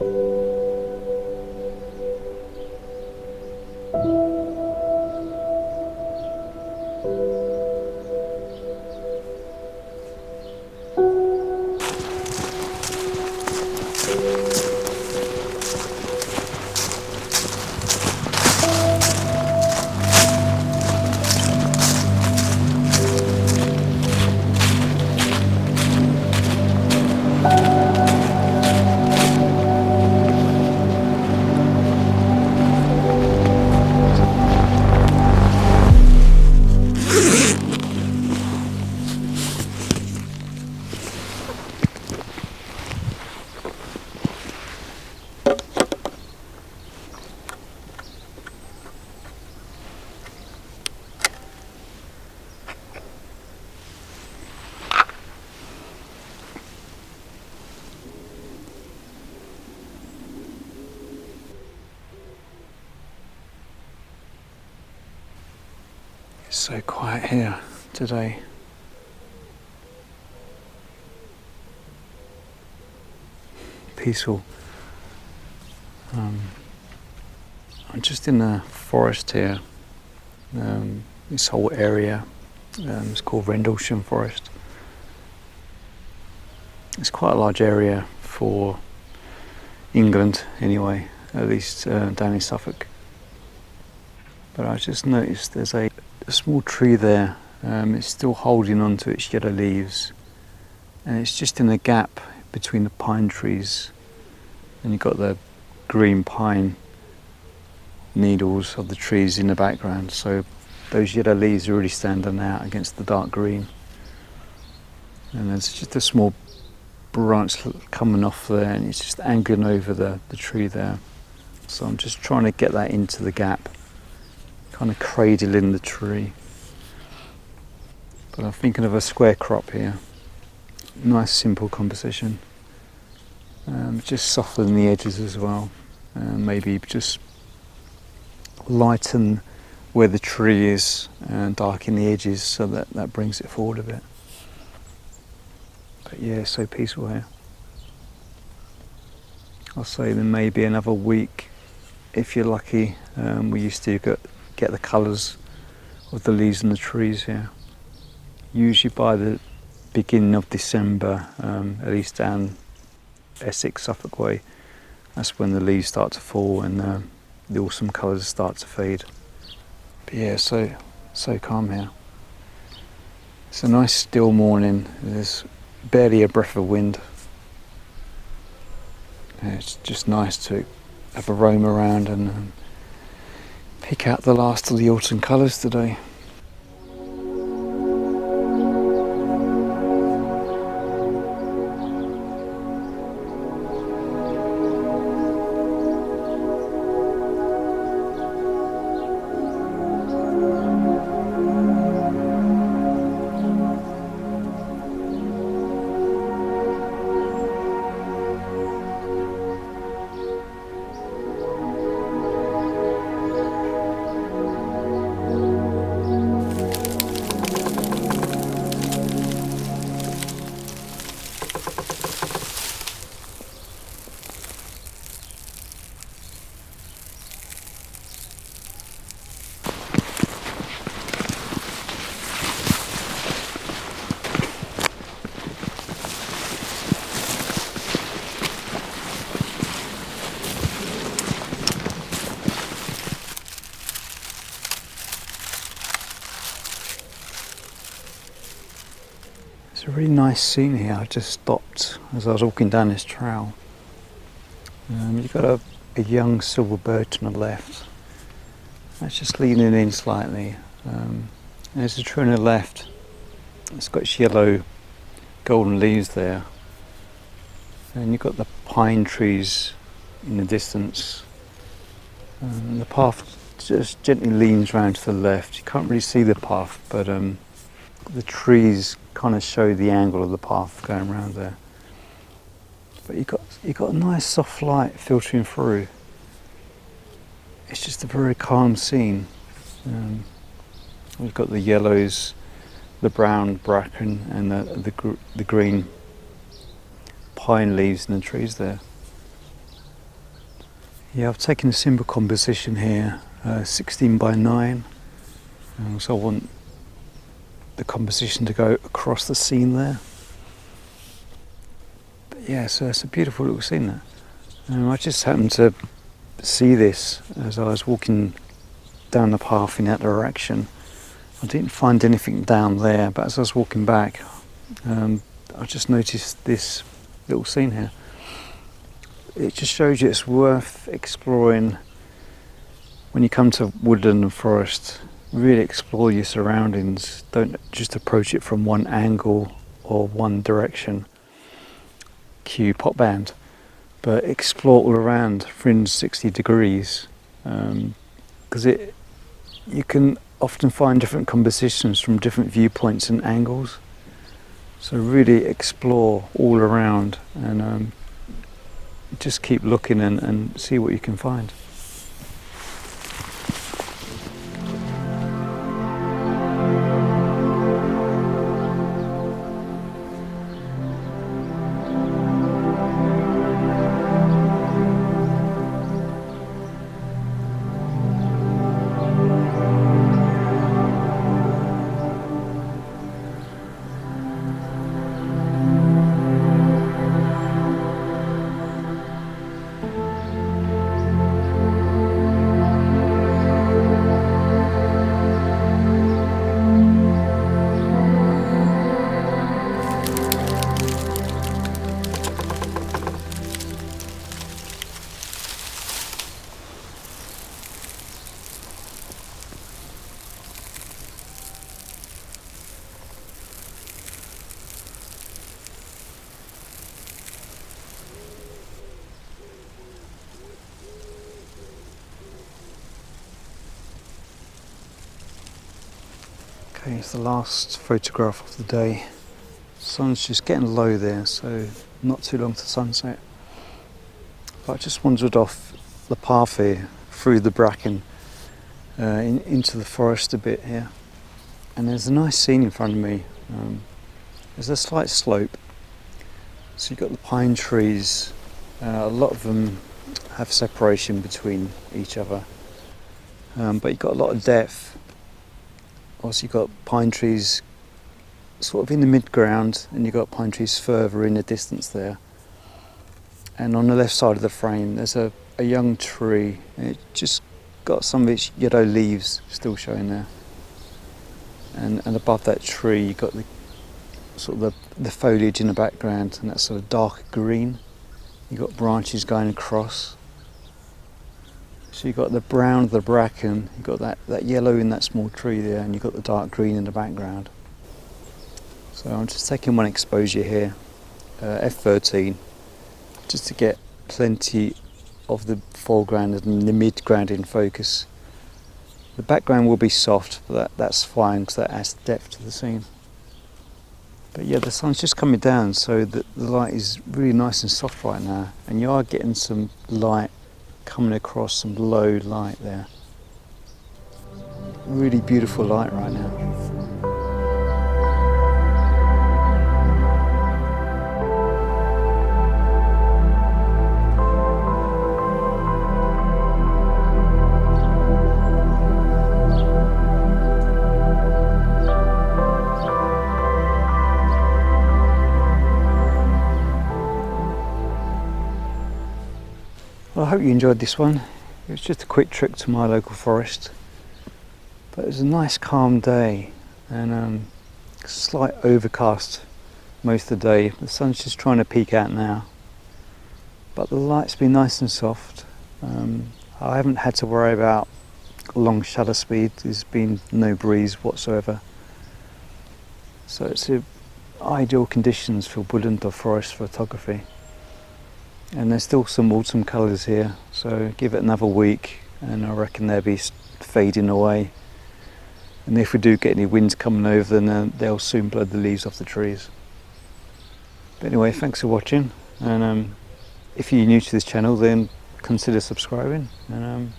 It's so quiet here today. Peaceful. I'm just in the forest here. This whole area is called Rendlesham Forest. It's quite a large area for England anyway, at least down in Suffolk. But I just noticed there's a small tree there. It's still holding on to its yellow leaves, and it's just in the gap between the pine trees, and you've got the green pine needles of the trees in the background, so those yellow leaves are really standing out against the dark green. And there's just a small branch coming off there, and it's just angling over the tree there. So I'm just trying to get that into the gap, kind of cradling the tree. But I'm thinking of a square crop here. Nice simple composition. Just soften the edges as well. Maybe just lighten where the tree is and darken the edges, so that brings it forward a bit. But yeah, it's so peaceful here. I'll say there may be another week, if you're lucky. We used to get the colours of the leaves and the trees here. Usually by the beginning of December, at least down Essex, Suffolk way, that's when the leaves start to fall and the autumn colours start to fade. But yeah, so calm here. It's a nice still morning. There's barely a breath of wind. Yeah, it's just nice to have a roam around and pick out the last of the autumn colours today. It's a really nice scene here. I just stopped as I was walking down this trail. You've got a young silver birch on the left. That's just leaning in slightly. And there's a tree on the left. It's got its yellow golden leaves there. And you've got the pine trees in the distance. The path just gently leans round to the left. You can't really see the path, but the trees kind of show the angle of the path going around there. But you got a nice soft light filtering through. It's just a very calm scene. We've got the yellows, the brown bracken, and the green pine leaves in the trees there. Yeah, I've taken a simple composition here, 16 by 9, so I want the composition to go across the scene there. But yeah, so it's a beautiful little scene there. I just happened to see this as I was walking down the path in that direction. I didn't find anything down there, but as I was walking back, I just noticed this little scene here. It just shows you it's worth exploring when you come to Woodland Forest. Really explore your surroundings. Don't just approach it from one angle or one direction. Cue pop band, but explore all around 360 degrees, because you can often find different compositions from different viewpoints and angles. So really explore all around and just keep looking and see what you can find. Okay, it's the last photograph of the day. Sun's just getting low there, so not too long to sunset. But I just wandered off the path here, through the bracken, into the forest a bit here. And there's a nice scene in front of me. There's a slight slope. So you've got the pine trees. A lot of them have separation between each other. But you've got a lot of depth. Also you've got pine trees sort of in the mid-ground, and you've got pine trees further in the distance there. And on the left side of the frame there's a young tree. It just got some of its yellow leaves still showing there. And above that tree you've got the sort of the foliage in the background, and that's sort of dark green. You've got branches going across. So you've got the brown of the bracken, you've got that yellow in that small tree there, and you've got the dark green in the background. So I'm just taking one exposure here, f13, just to get plenty of the foreground and the midground in focus. The background will be soft, but that's fine because that adds depth to the scene. But yeah, the sun's just coming down, so the light is really nice and soft right now, and you are getting some light coming across, some low light there. Really beautiful light right now. Well, I hope you enjoyed this one. It was just a quick trip to my local forest, but it was a nice calm day, and slight overcast most of the day. The sun's just trying to peek out now, but the light's been nice and soft. I haven't had to worry about long shutter speed. There's been no breeze whatsoever, so it's ideal conditions for woodland or forest photography. And there's still some autumn colours here, so give it another week and I reckon they'll be fading away. And if we do get any winds coming over, then they'll soon blow the leaves off the trees. But anyway, thanks for watching, and if you're new to this channel, then consider subscribing and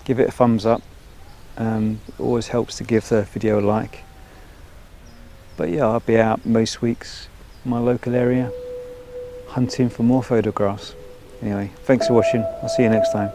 give it a thumbs up. It always helps to give the video a like. But yeah, I'll be out most weeks in my local area hunting for more photographs. Anyway, thanks for watching. I'll see you next time.